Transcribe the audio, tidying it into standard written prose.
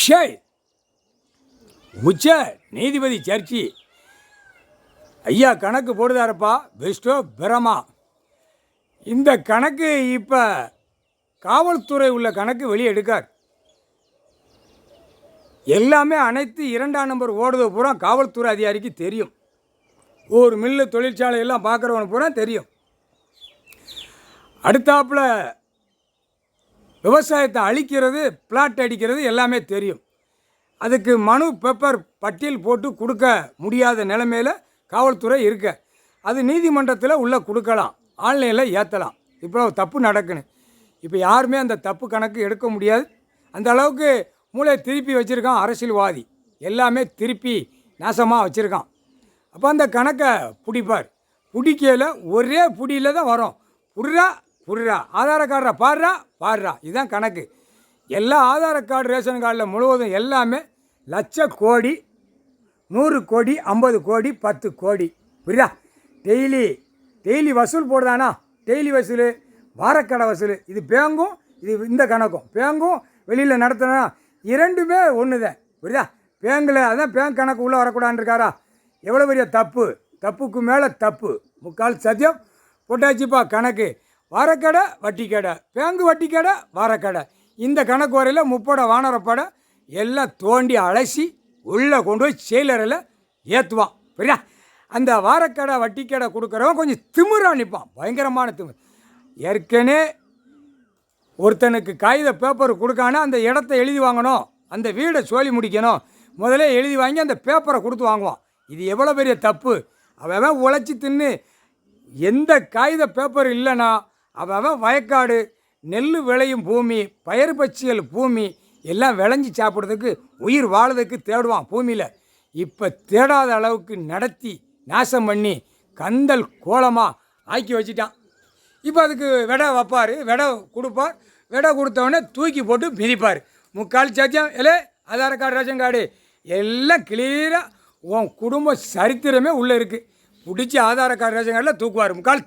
ஷே உச்ச நீதிபதி சர்ச்சி ஐயா கணக்கு போடுதாரப்பா பெஸ்ட்டோ பிரமா. இந்த கணக்கு இப்போ காவல்துறை உள்ள கணக்கு வெளியே எடுக்கார். எல்லாமே அனைத்து 2ஆம் நம்பர் ஓடுறது பூரா காவல்துறை அதிகாரிக்கு தெரியும். ஒரு மில்லு தொழிற்சாலை எல்லாம் பார்க்குறவனு பூரா தெரியும். அடுத்தாப்பில் விவசாயத்தை அழிக்கிறது, பிளாட் அடிக்கிறது எல்லாமே தெரியும். அதுக்கு மனு பேப்பர் பட்டியல் போட்டு கொடுக்க முடியாத நிலைமையில் காவல்துறை இருக்க. அது நீதிமன்றத்தில் உள்ளே கொடுக்கலாம், ஆன்லைனில் ஏற்றலாம். இப்போ தப்பு நடக்குன்னு இப்போ யாருமே அந்த தப்பு கணக்கு எடுக்க முடியாது. அந்த அளவுக்கு மூளை திருப்பி வச்சுருக்கான் அரசியல்வாதி. எல்லாமே திருப்பி நாசமாக வச்சுருக்கான். அப்போ அந்த கணக்கை பிடிப்பார். பிடிக்கையில் ஒரே புடியில் தான் வரும். புடுறா ஆதார கார்டை பாடுறா இதுதான் கணக்கு. எல்லா ஆதார கார்டு ரேஷன் கார்டில் முழுவதும் எல்லாமே லட்ச கோடி, 100 கோடி, 50 கோடி, 10 கோடி. புரியுதா? டெய்லி வசூல் போடுதானா, டெய்லி வசூல், வாரக்கடை வசூல். இது பேங்கும், இது இந்த கணக்கும். பேங்கும் வெளியில் நடத்தினா இரண்டுமே ஒன்று தான். புரியுதா? பேங்கில் அதான் பேங்க் கணக்கு உள்ளே வரக்கூடாதுன்னு இருக்காரா? எவ்வளோ பெரிய தப்பு, தப்புக்கு மேலே தப்பு. முக்கால் சத்தியம் போட்டாச்சுப்பா கணக்கு. வாரக்கடை, வட்டி கடை, பேங்கு வட்டி கடை, வாரக்கடை. இந்த கணக்கு வரையில் முப்படை வானரப்படை எல்லாம் தோண்டி அலசி உள்ளே கொண்டு போய் செயலரில் ஏற்றுவான். புரியா? அந்த வாரக்கடை வட்டிக்கடை கொடுக்குறவன் கொஞ்சம் திமிராக நிற்பான். பயங்கரமான திமிர். ஏற்கனவே ஒருத்தனுக்கு காகித பேப்பர் கொடுக்கானா அந்த இடத்த எழுதி வாங்கணும், அந்த வீடை சோழி முடிக்கணும், முதல்ல எழுதி வாங்கி அந்த பேப்பரை கொடுத்து வாங்குவான். இது எவ்வளோ பெரிய தப்பு. அவன் உழைச்சி தின்னு எந்த காகித பேப்பர் இல்லைன்னா அவன் வயக்காடு, நெல் விளையும் பூமி, பயிர் பச்சிகள் பூமி எல்லாம் விளைஞ்சி சாப்பிட்றதுக்கு, உயிர் வாழறதுக்கு தேடுவான் பூமியில். இப்போ தேடாத அளவுக்கு நடத்தி நாசம் பண்ணி கந்தல் கோலமாக ஆக்கி வச்சிட்டான். இப்போ அதுக்கு விடை வைப்பார், விடை கொடுப்பார். விடை கொடுத்தவொடனே தூக்கி போட்டு மிதிப்பார். முக்கால் சத்தியம் ஆதார கார்டு, ரேஷன் கார்டு எல்லாம் கிளியராக உன் குடும்ப சரித்திரமே உள்ளே இருக்குது. பிடிச்சி ஆதார கார்டு, ரேஷன் கார்டில் தூக்குவார். முக்கால்